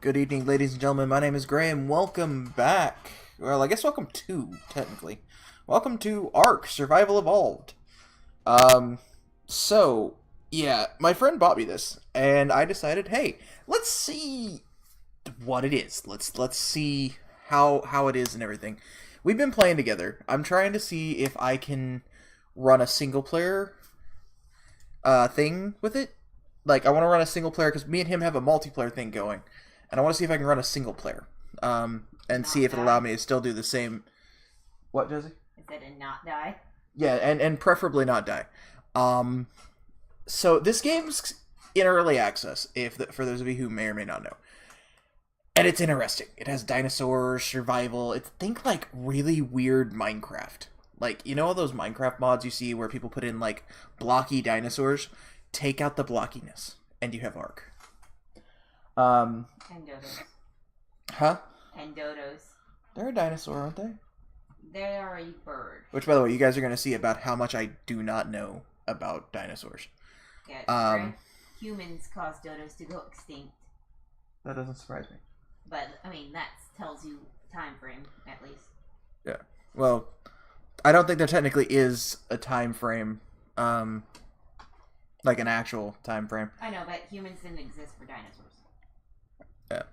Good evening, ladies and gentlemen. My name is Graham. Welcome back. Well, I guess welcome to, technically. Welcome to ARK, Survival Evolved. So, yeah, my friend bought me this, and I decided, hey, let's see what it is. Let's see how it is and everything. We've been playing together. I'm trying to see if I can run a single-player thing with it. Like, I want to run a single player, because me and him have a multiplayer thing going. And I want to see if I can run a single player. And see if it'll allow me to still do the same... What, Jesse? Is it a not die? Yeah, and preferably not die. So this game's in early access, for those of you who may or may not know. And it's interesting. It has dinosaurs, survival. Think like really weird Minecraft. Like, you know all those Minecraft mods you see where people put in like blocky dinosaurs? Take out the blockiness, and you have ARK. And dodos. Huh? And dodos. They're a dinosaur, aren't they? They are a bird. Which, by the way, you guys are going to see about how much I do not know about dinosaurs. Yeah, humans caused dodos to go extinct. That doesn't surprise me. But, I mean, that tells you time frame, at least. Yeah. Well, I don't think there technically is a time frame, like an actual time frame. I know, but humans didn't exist for dinosaurs. Yeah.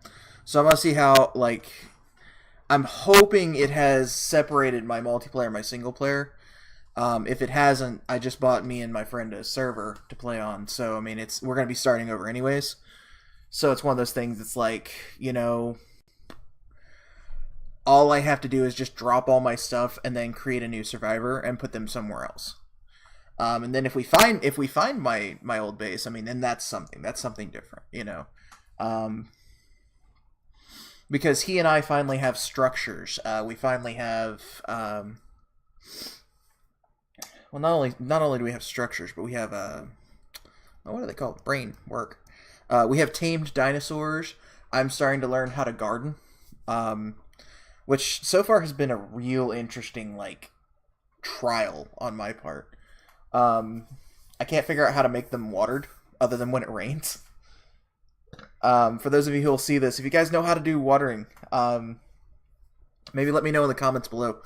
So I'm going to see how, like... I'm hoping it has separated my multiplayer and my single player. If it hasn't, I just bought me and my friend a server to play on. So, I mean, we're going to be starting over anyways. So it's one of those things that's like, you know... All I have to do is just drop all my stuff and then create a new survivor and put them somewhere else. And then if we find my old base, I mean, then that's something different, you know. Because he and I finally have structures. We finally have well, not only do we have structures, but we have what do they call it? Brain work. We have tamed dinosaurs. I'm starting to learn how to garden. Which so far has been a real interesting like trial on my part. I can't figure out how to make them watered other than when it rains. For those of you who will see this, if you guys know how to do watering, maybe let me know in the comments below.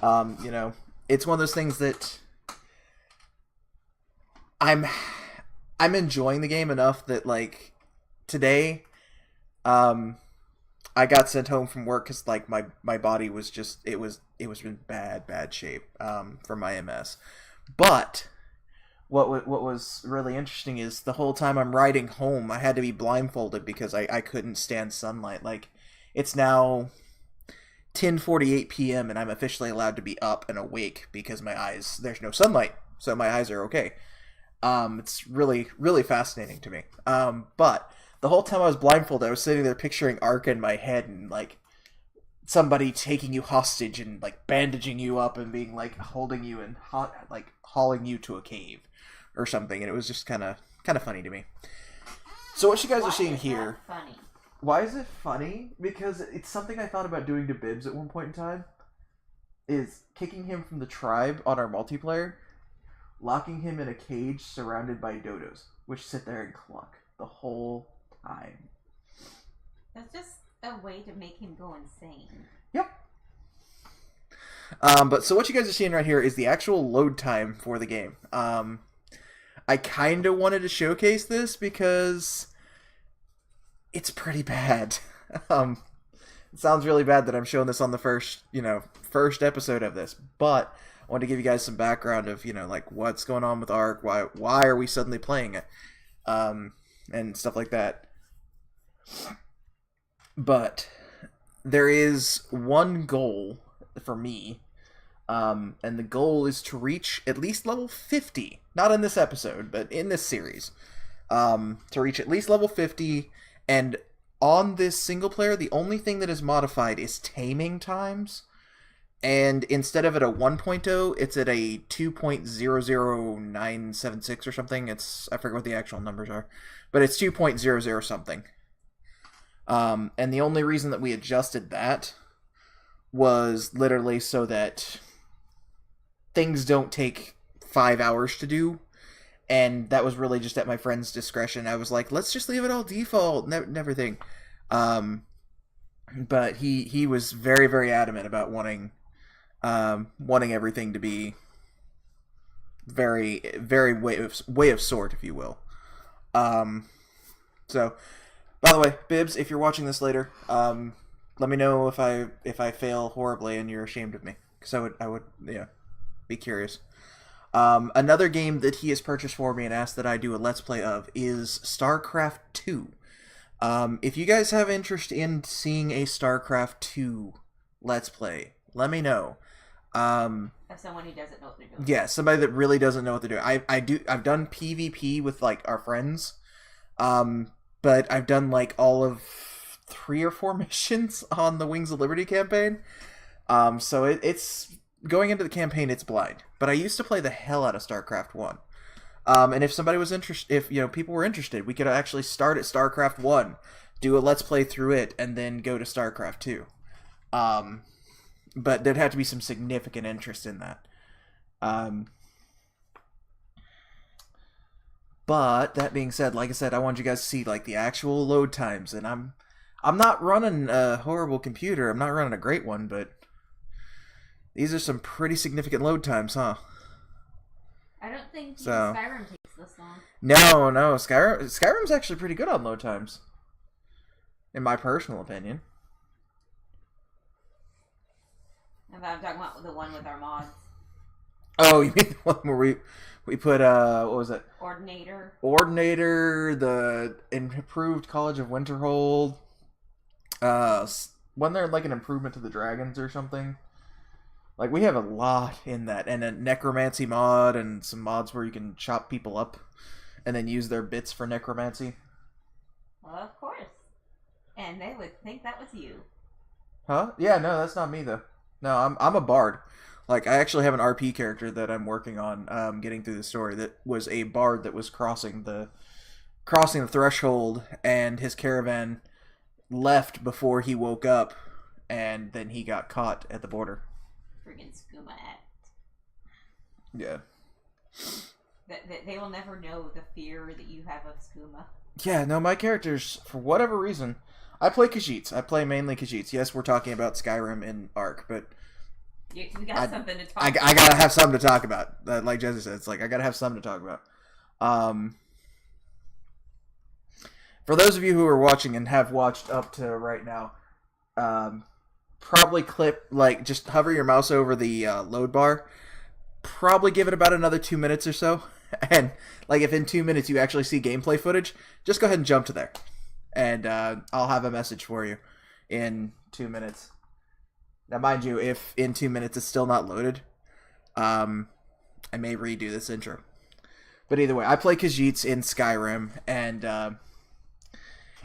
You know, it's one of those things that I'm enjoying the game enough that like today, I got sent home from work because like my body was just it was in bad shape from my MS, but. What was really interesting is the whole time I'm riding home, I had to be blindfolded because I couldn't stand sunlight. Like, it's now 10:48 p.m. and I'm officially allowed to be up and awake because my eyes, there's no sunlight, so my eyes are okay. It's really, really fascinating to me. But the whole time I was blindfolded, I was sitting there picturing ARK in my head and, like, somebody taking you hostage and, like, bandaging you up and being, like, holding you and, like, hauling you to a cave. Or something, and it was just kind of funny to me. So what you guys are seeing here... Funny? Why is it funny? Because it's something I thought about doing to Bibbs at one point in time. Is kicking him from the tribe on our multiplayer, locking him in a cage surrounded by dodos, which sit there and cluck the whole time. That's just a way to make him go insane. Yep. But so what you guys are seeing right here is the actual load time for the game. I kind of wanted to showcase this because it's pretty bad. It sounds really bad that I'm showing this on the first episode of this, but I want to give you guys some background of, you know, like what's going on with ARK, why are we suddenly playing it, and stuff like that. But there is one goal for me. And the goal is to reach at least level 50. Not in this episode, but in this series. To reach at least level 50. And on this single player, the only thing that is modified is taming times. And instead of at a 1.0, it's at a 2.00976 or something. I forget what the actual numbers are. But it's 2.00 something. And the only reason that we adjusted that was literally so that things don't take 5 hours to do, and that was really just at my friend's discretion. I was like, let's just leave it all default and everything. But he was very, very adamant about wanting everything to be very, very way of sort, if you will. So, by the way, Bibbs, if you're watching this later, let me know if I fail horribly and you're ashamed of me, because I would be curious. Another game that he has purchased for me and asked that I do a Let's Play of is StarCraft 2. If you guys have interest in seeing a StarCraft 2 Let's Play, let me know. Of someone who doesn't know what they're doing. Yeah, somebody that really doesn't know what they're doing. I've done PvP with like our friends, but I've done like all of 3 or 4 missions on the Wings of Liberty campaign. So it's going into the campaign, it's blind. But I used to play the hell out of StarCraft 1. And if somebody was interested, if people were interested, we could actually start at StarCraft 1, do a Let's Play through it, and then go to StarCraft 2. But there'd have to be some significant interest in that. But that being said, like I said, I want you guys to see like the actual load times, and I'm not running a horrible computer. I'm not running a great one, but these are some pretty significant load times, huh? I don't think Skyrim takes this long. No, Skyrim's actually pretty good on load times, in my personal opinion. I'm talking about the one with our mods. Oh, you mean the one where we put what was it? Ordinator, the improved College of Winterhold. Wasn't there like an improvement to the dragons or something? Like, we have a lot in that, and a necromancy mod, and some mods where you can chop people up, and then use their bits for necromancy. Well, of course. And they would think that was you. Huh? Yeah, no, that's not me though. No, I'm a bard. Like, I actually have an RP character that I'm working on, getting through the story, that was a bard that was crossing the threshold, and his caravan left before he woke up, and then he got caught at the border. Friggin' Skooma Act. Yeah. They will never know the fear that you have of Skooma. Yeah, no, my characters, for whatever reason, I play Khajiits. I play mainly Khajiits. Yes, we're talking about Skyrim and ARK, but you got something to talk about. I gotta have something to talk about. Like Jesse said, it's like I gotta have something to talk about. For those of you who are watching and have watched up to right now, probably just hover your mouse over the load bar. Probably give it about another 2 minutes or so. And like if in 2 minutes you actually see gameplay footage, just go ahead and jump to there. And I'll have a message for you in 2 minutes. Now mind you, if in 2 minutes it's still not loaded, I may redo this intro. But either way, I play Khajiits in Skyrim, and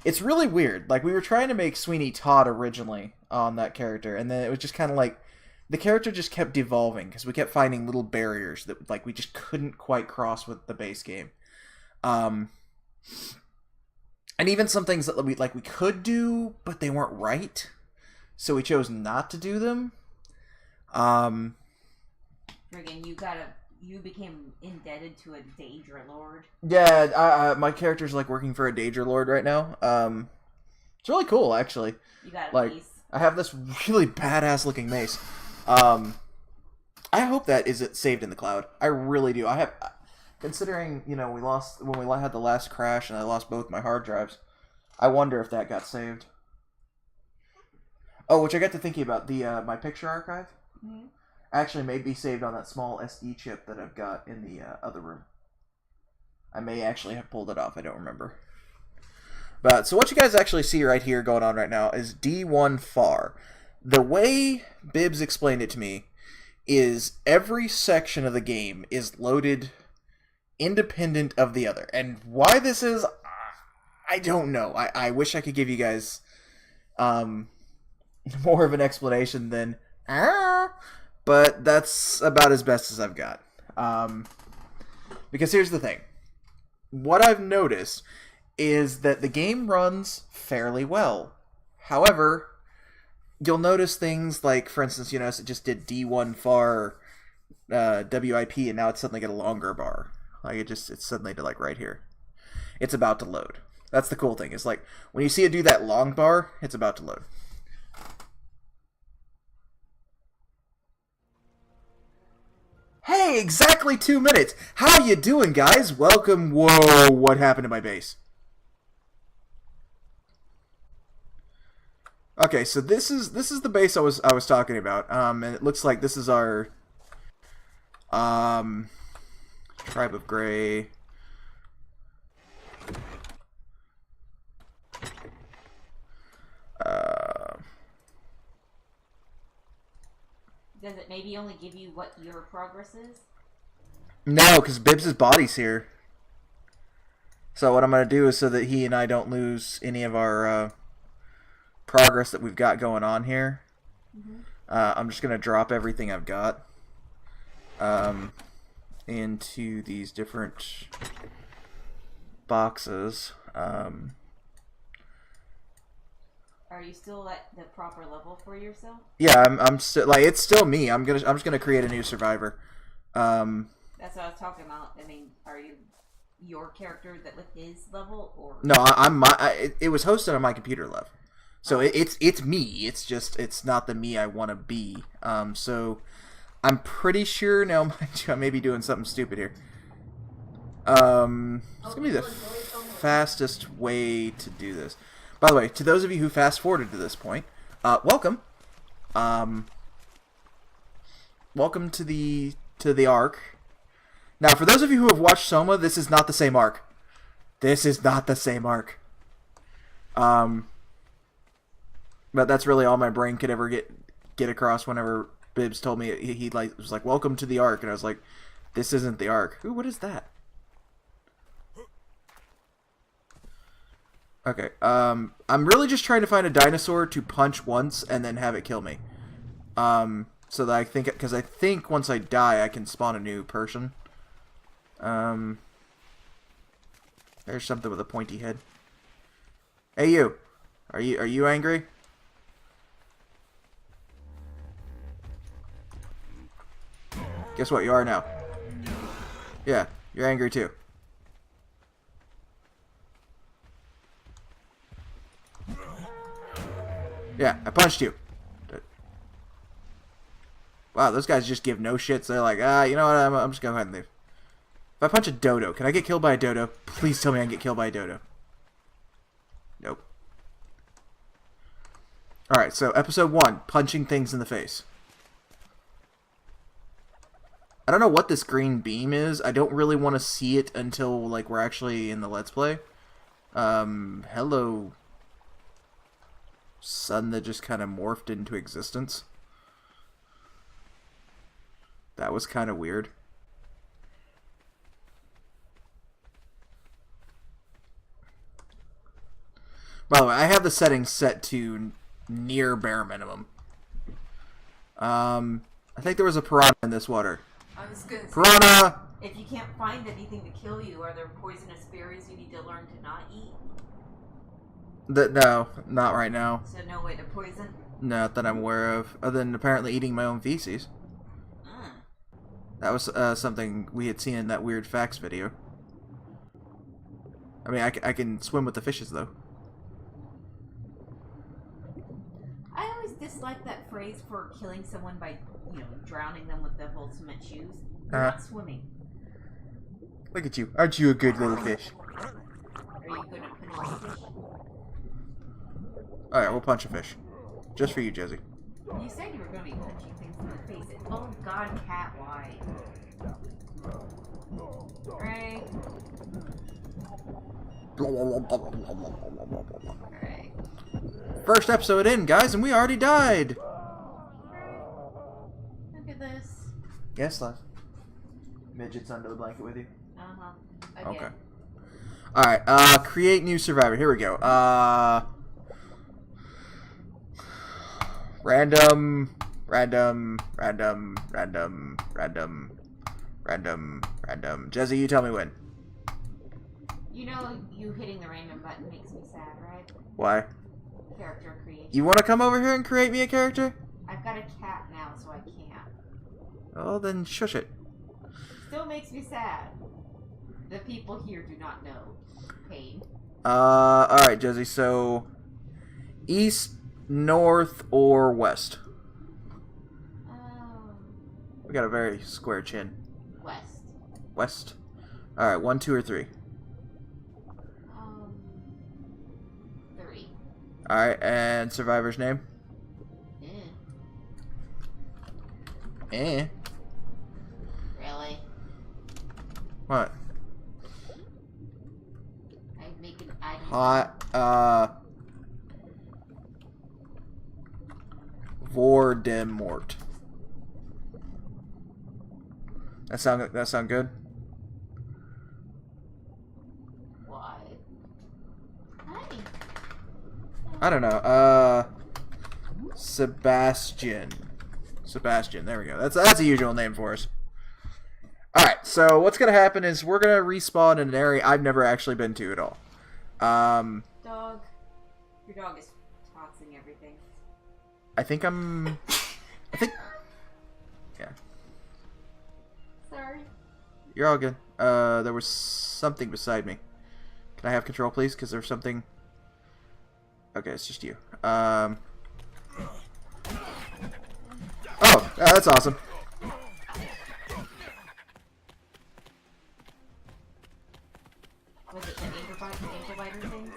it's really weird. Like, we were trying to make Sweeney Todd originally on that character, and then it was just kind of like, the character just kept devolving, because we kept finding little barriers that, like, we just couldn't quite cross with the base game. And even some things that we could do, but they weren't right, so we chose not to do them. Friggin', you became indebted to a Daedra Lord. Yeah, my character's like working for a Daedra Lord right now. It's really cool, actually. You got a mace. I have this really badass looking mace. I hope that isn't saved in the cloud. I really do. I have, considering when we had the last crash and I lost both my hard drives. I wonder if that got saved. Oh, which I got to thinking about my picture archive. Mm-hmm. Actually may be saved on that small SD chip that I've got in the other room. I may actually have pulled it off. I don't remember. But so what you guys actually see right here going on right now is D1 FAR. The way Bibbs explained it to me is every section of the game is loaded independent of the other. And why this is, I don't know. I wish I could give you guys more of an explanation than but that's about as best as I've got. Because here's the thing. What I've noticed is that the game runs fairly well. However, you'll notice things like, for instance, it just did D1 FAR WIP, and now it's suddenly got a longer bar. Like, it's suddenly to, like, right here. It's about to load. That's the cool thing. It's like, when you see it do that long bar, it's about to load. Hey, exactly 2 minutes! How you doing, guys? Welcome. Whoa, what happened to my base? Okay, so this is the base I was talking about. And it looks like this is our Tribe of Gray. Does it maybe only give you what your progress is? No, because Bibbs' body's here. So what I'm going to do is so that he and I don't lose any of our progress that we've got going on here. Mm-hmm. I'm just going to drop everything I've got into these different boxes. Are you still at the proper level for yourself? Yeah, I'm still, like, it's still me. I'm just gonna create a new survivor. That's what I was talking about. I mean, are you your character that with his level or no? It was hosted on my computer level, so it's me. It's just it's not the me I want to be. So I'm pretty sure now. I may be doing something stupid here. It's gonna be the fastest way to do this. By the way, to those of you who fast forwarded to this point, welcome. Welcome to the ARK. Now, for those of you who have watched Soma, this is not the same ARK. This is not the same ARK. But that's really all my brain could ever get across whenever Bibbs told me he was like, "Welcome to the ARK," and I was like, "This isn't the ARK." Ooh, what is that? Okay, I'm really just trying to find a dinosaur to punch once and then have it kill me. So that because I think once I die, I can spawn a new person. There's something with a pointy head. Hey, you. Are you angry? Guess what? You are now. Yeah, you're angry too. Yeah, I punched you. Wow, those guys just give no shits. They're like, you know what? I'm just going to go ahead and leave. If I punch a dodo, can I get killed by a dodo? Please tell me I can get killed by a dodo. Nope. Alright, so episode 1, punching things in the face. I don't know what this green beam is. I don't really want to see it until, like, we're actually in the Let's Play. Hello. Sun that just kind of morphed into existence. That was kind of weird. By the way, I have the settings set to near bare minimum. I think there was a piranha in this water. I was gonna say, piranha! If you can't find anything to kill you, are there poisonous berries you need to learn to not eat? No, not right now. So no way to poison? Not that I'm aware of. Other than apparently eating my own feces. That was something we had seen in that weird facts video. I mean, I can swim with the fishes, though. I always dislike that phrase for killing someone by, drowning them with the whole cement shoes. You're not swimming. Look at you. Aren't you a good little fish? Are you good at punching fish? Alright, we'll punch a fish. Just for you, Jesse. You said you were going to be punching things in the face. Oh god, cat, why? Right. Alright. First episode in, guys, and we already died! Look at this. Yes, love. Midget's under the blanket with you? Uh-huh. Again. Okay. Alright, create new survivor. Here we go. Random. Jesse, you tell me when. You know you hitting the random button makes me sad, right? Why? Character creation. You want to come over here and create me a character? I've got a cat now, so I can't. Oh, then shush it. Still makes me sad. The people here do not know pain. Alright, Jesse, so east, north, or west? We got a very square chin. West. West. Alright, 1, 2, or 3? 3. Alright, and survivor's name? Eh. Really? What? I'd make an item. Hot, Voldemort. That sound good? Why? Hi. I don't know. Sebastian. Sebastian, there we go. That's a usual name for us. Alright, so what's gonna happen is we're gonna respawn in an area I've never actually been to at all. Dog. Your dog is tossing everything. I think. Yeah. Sorry. You're all good. There was something beside me. Can I have control, please? Because there's something... Okay, it's just you. Oh, that's awesome. Was it the ankle biter things?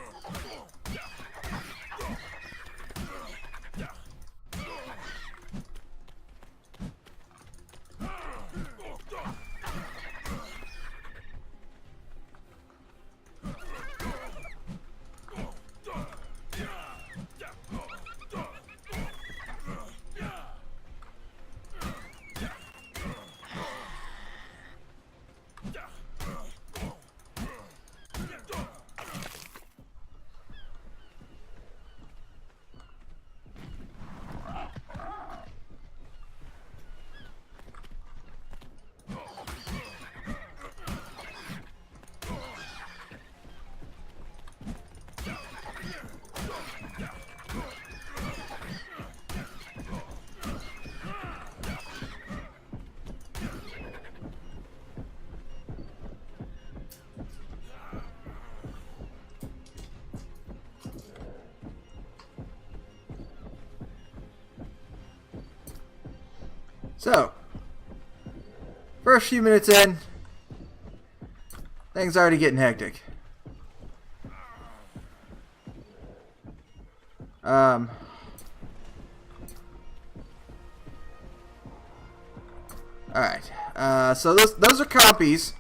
So, first few minutes in, things already getting hectic. Alright. So those are compies.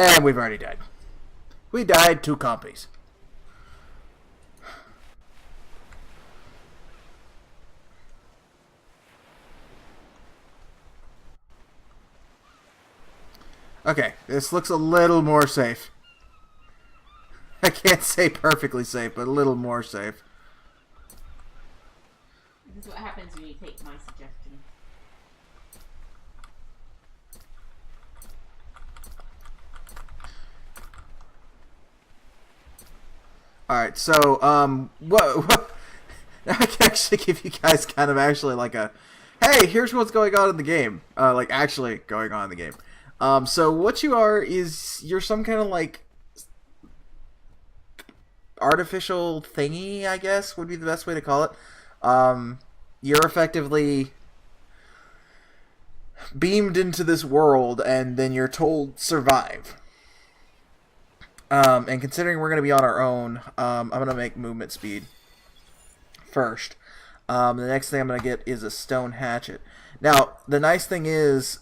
And we've already died. We died 2 compies. Okay, this looks a little more safe. I can't say perfectly safe, but a little more safe. This is what happens when you take my suggestion. Alright, so, what now I can actually give you guys kind of actually like a, hey, here's what's going on in the game. Like, actually going on in the game. So what you are is, you're some kind of like artificial thingy, I guess, would be the best way to call it. You're effectively beamed into this world, and then you're told survive. And considering we're going to be on our own, I'm going to make movement speed first. The next thing I'm going to get is a stone hatchet. Now, the nice thing is,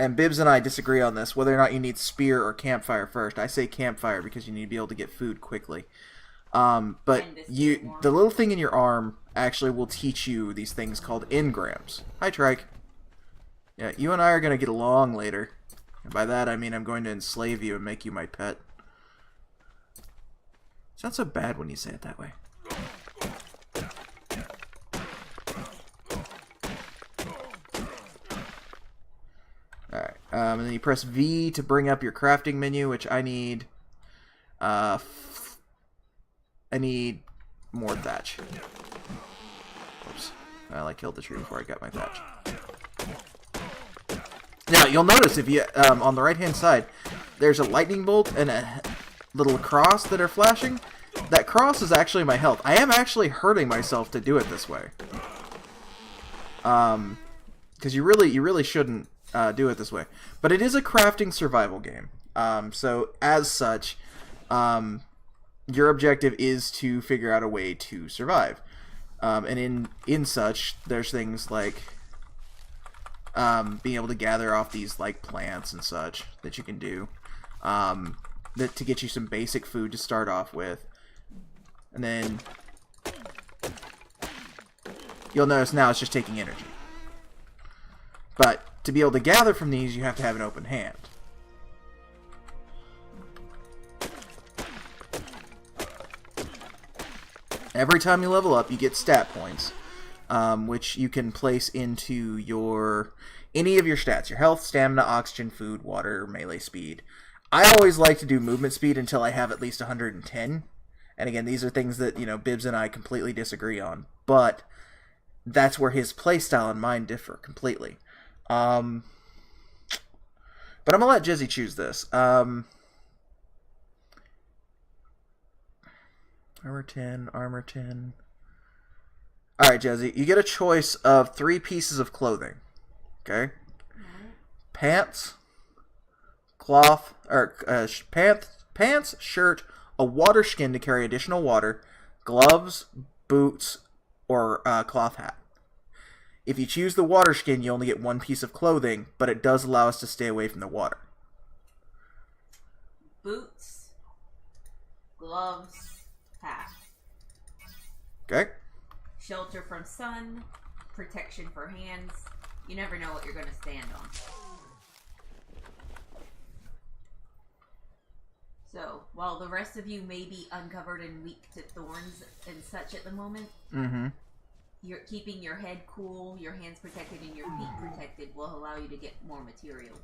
and Bibbs and I disagree on this, whether or not you need spear or campfire first. I say campfire because you need to be able to get food quickly. But the little thing in your arm actually will teach you these things called engrams. Hi, Trike. Yeah, you and I are going to get along later. And by that, I mean I'm going to enslave you and make you my pet. It's not so bad when you say it that way. Alright, and then you press V to bring up your crafting menu, which I need... I need more thatch. Oops. I killed the tree before I got my thatch. Now, you'll notice if you, on the right-hand side, there's a lightning bolt and a little cross that are flashing. That cross is actually my health. I am actually hurting myself to do it this way. Because you really shouldn't do it this way. But it is a crafting survival game. So, as such, your objective is to figure out a way to survive. And in such, there's things like being able to gather off these like plants and such that you can do that to get you some basic food to start off with. And then you'll notice now it's just taking energy. But to be able to gather from these, you have to have an open hand. Every time you level up, you get stat points, which you can place into any of your stats. Your health, stamina, oxygen, food, water, melee speed. I always like to do movement speed until I have at least 110. And again, these are things that, Bibbs and I completely disagree on. But that's where his playstyle and mine differ completely. But I'm going to let Jizzy choose this. Armor 10, armor 10. Alright, Jezzy, you get a choice of 3 pieces of clothing. Okay? Pants, cloth, or pants, shirt, a water skin to carry additional water, gloves, boots, or cloth hat. If you choose the water skin, you only get 1 piece of clothing, but it does allow us to stay away from the water. Boots, gloves, hat. Okay. Shelter from sun, protection for hands. You never know what you're going to stand on. So, while the rest of you may be uncovered and weak to thorns and such at the moment, you're keeping your head cool, your hands protected, and your feet protected will allow you to get more materials.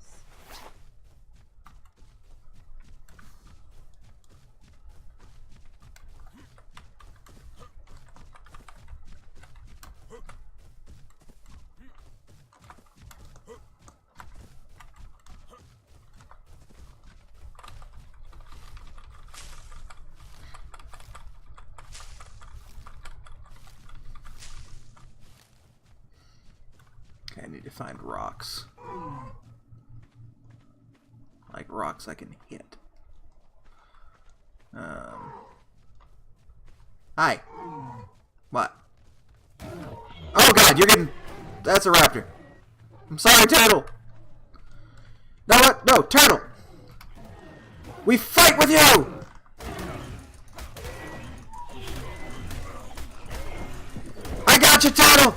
I need to find rocks. Like rocks I can hit. Hi. What? Oh god, you're getting... That's a raptor. I'm sorry, turtle. No, what? No, turtle. We fight with you! I got you, turtle!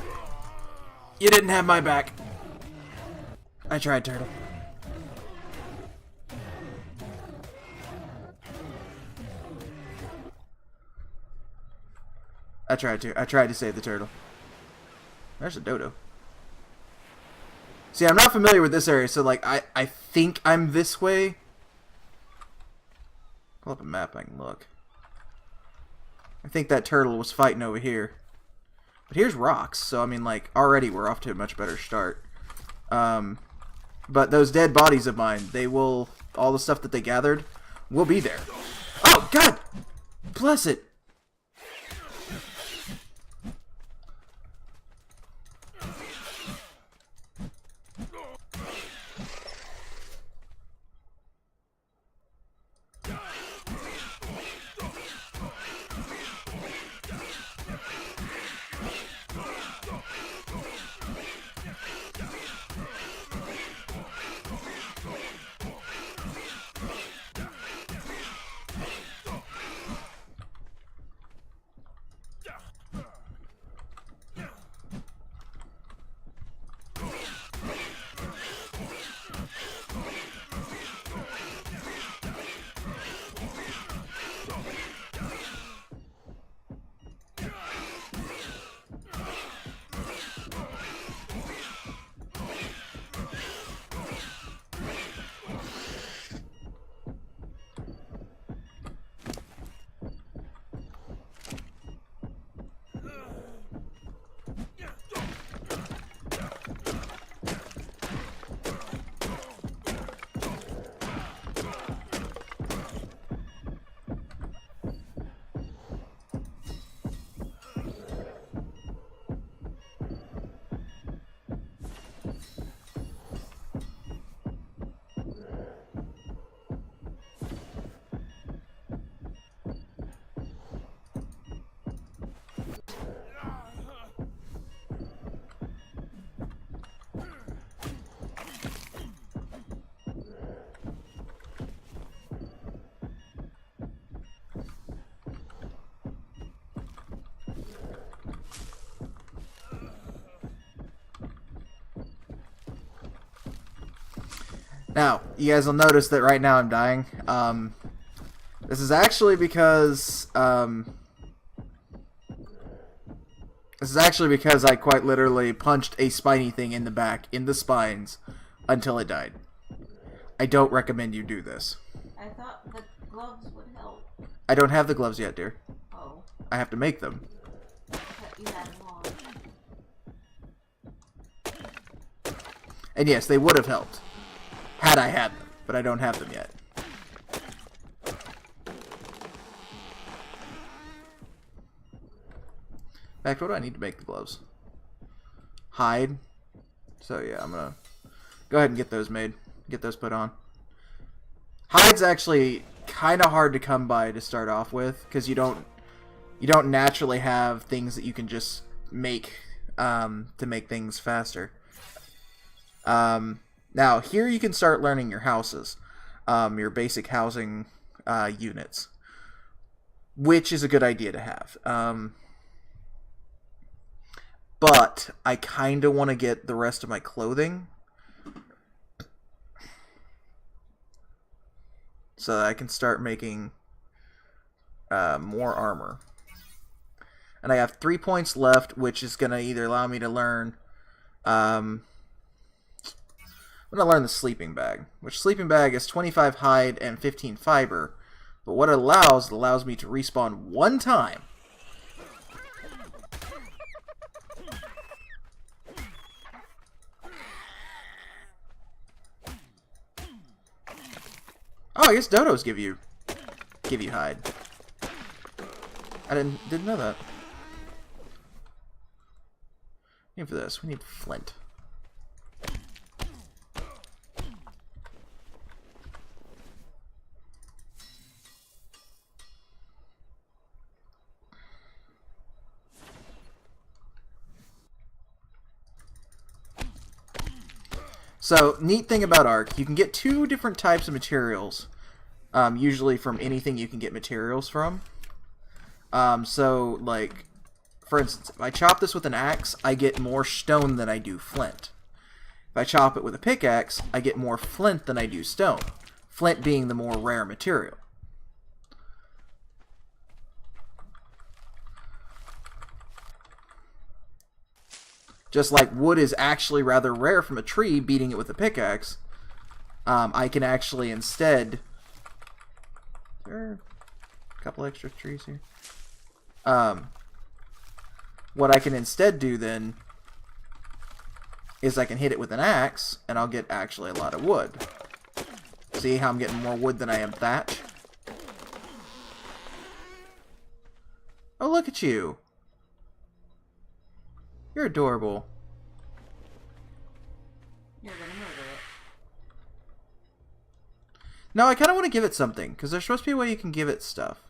You didn't have my back. I tried, turtle. I tried to save the turtle. There's a dodo. See, I'm not familiar with this area, so like I think I'm this way. Pull up a map, I can look. I think that turtle was fighting over here. But here's rocks, so I mean, like, already we're off to a much better start. But those dead bodies of mine, they will, all the stuff that they gathered, will be there. Oh, God! Bless it! Now, you guys will notice that right now I'm dying. This is actually because I quite literally punched a spiny thing in the back, in the spines, until it died. I don't recommend you do this. I thought the gloves would help. I don't have the gloves yet, dear. Oh. I have to make them. I thought you had them on. And yes, they would have helped. Had I had them. But I don't have them yet. In fact, what do I need to make the gloves? Hide. So yeah, I'm gonna go ahead and get those made. Get those put on. Hide's actually kind of hard to come by to start off with, because you don't naturally have things that you can just make to make things faster. Now here you can start learning your houses, your basic housing units, which is a good idea to have. But I kind of want to get the rest of my clothing so that I can start making more armor. And I have 3 points left, which is going to either allow me to learn... I'm going to learn the sleeping bag, which sleeping bag is 25 hide and 15 fiber. But what it allows me to respawn one time. Oh, I guess dodos give you hide. I didn't know that. For this, we need flint. So, neat thing about ARK, you can get 2 different types of materials, usually from anything you can get materials from. So, like, for instance, if I chop this with an axe, I get more stone than I do flint. If I chop it with a pickaxe, I get more flint than I do stone. Flint being the more rare material. Just like wood is actually rather rare from a tree, beating it with a pickaxe, I can actually instead... There are a couple extra trees here. What I can instead do then is I can hit it with an axe, and I'll get actually a lot of wood. See how I'm getting more wood than I am thatch? Oh, look at you. You're adorable. You're gonna murder it. No, I kind of want to give it something, because there's supposed to be a way you can give it stuff.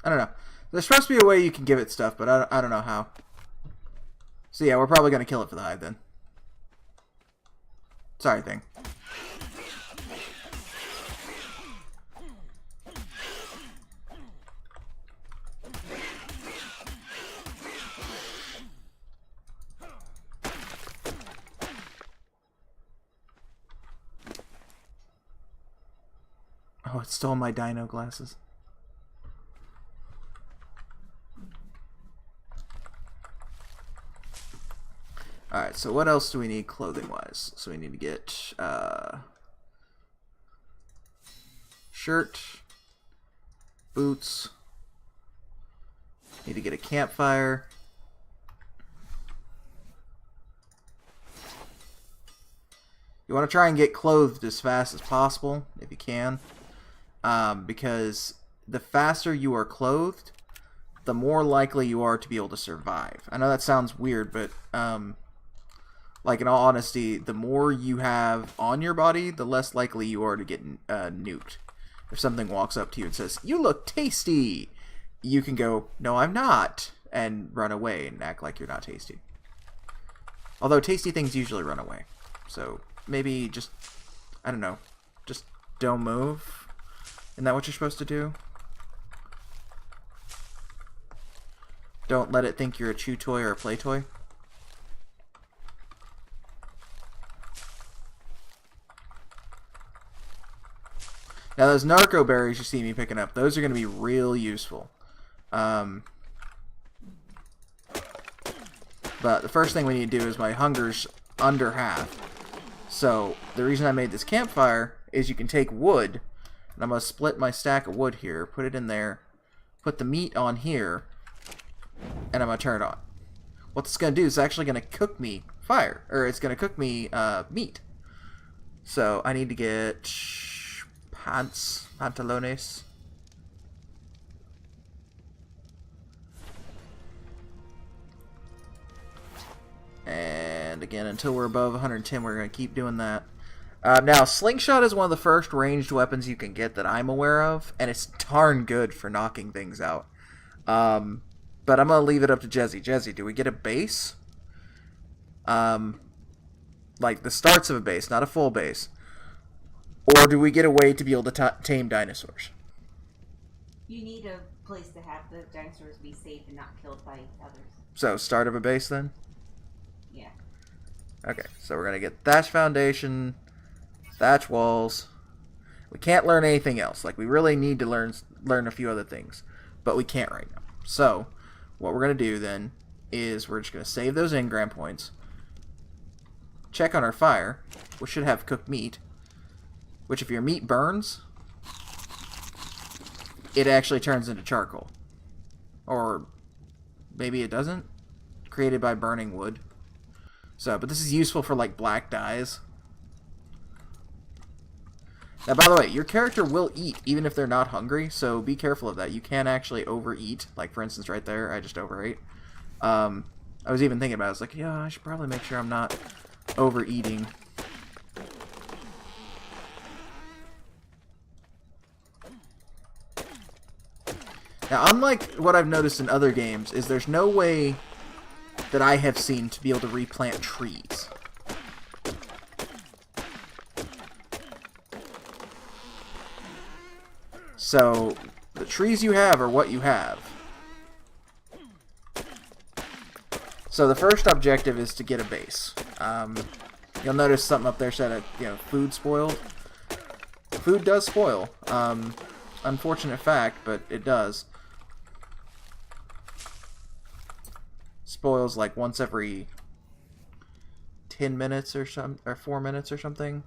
I don't know. There's supposed to be a way you can give it stuff, but I don't know how. So yeah, we're probably going to kill it for the hide then. Sorry, thing. Oh, it stole my dino glasses. Alright, so what else do we need clothing-wise? So we need to get shirt, boots, need to get a campfire, you want to try and get clothed as fast as possible, if you can, because the faster you are clothed, the more likely you are to be able to survive. I know that sounds weird, but like in all honesty, the more you have on your body, the less likely you are to get nuked. If something walks up to you and says, "You look tasty," you can go, "No, I'm not," and run away and act like you're not tasty. Although tasty things usually run away. So maybe just, I don't know, just don't move. Isn't that what you're supposed to do? Don't let it think you're a chew toy or a play toy. Now those narco berries you see me picking up, those are going to be real useful. But the first thing we need to do is my hunger's under half. So the reason I made this campfire is you can take wood, and I'm going to split my stack of wood here, put it in there, put the meat on here, and I'm going to turn it on. What it's going to do is actually going to cook me fire, or it's going to cook me meat. So I need to get pantalones. And again, until we're above 110, we're going to keep doing that. Now, slingshot is one of the first ranged weapons you can get that I'm aware of, and it's darn good for knocking things out. But I'm going to leave it up to Jezzy. Jezzy, do we get a base? Like the starts of a base, not a full base. Or do we get a way to be able to tame dinosaurs? You need a place to have the dinosaurs be safe and not killed by others. So, start of a base then? Yeah. Okay, so we're going to get thatch foundation, thatch walls. We can't learn anything else. Like, we really need to learn a few other things. But we can't right now. So, what we're going to do then is we're just going to save those engram points. Check on our fire, which should have cooked meat. Which, if your meat burns, it actually turns into charcoal. Or maybe it doesn't. Created by burning wood. So, but this is useful for, like, black dyes. Now, by the way, your character will eat, even if they're not hungry, so be careful of that. You can actually overeat. Like, for instance, right there, I just overate. I was even thinking about it. I was like, yeah, I should probably make sure I'm not overeating. Now, unlike what I've noticed in other games, is there's no way that I have seen to be able to replant trees. So, the trees you have are what you have. So the first objective is to get a base. You'll notice something up there said, food spoiled. Food does spoil. Unfortunate fact, but it does. Spoils like once every 10 minutes or 4 minutes or something.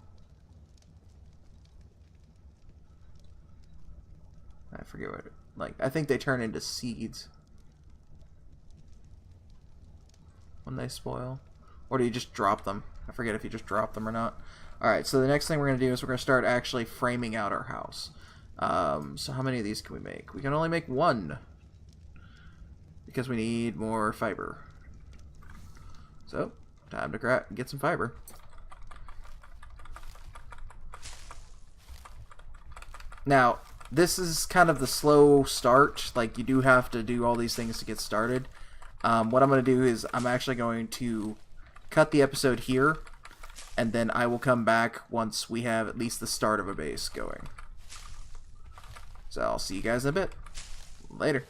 I forget what I think they turn into seeds when they spoil. Or do you just drop them? I forget if you just drop them or not. Alright, so the next thing we're going to do is we're going to start actually framing out our house. So how many of these can we make? We can only make one. Because we need more fiber. So, time to get some fiber. Now, this is kind of the slow start. Like, you do have to do all these things to get started. What I'm going to do is I'm actually going to cut the episode here. And then I will come back once we have at least the start of a base going. So I'll see you guys in a bit. Later.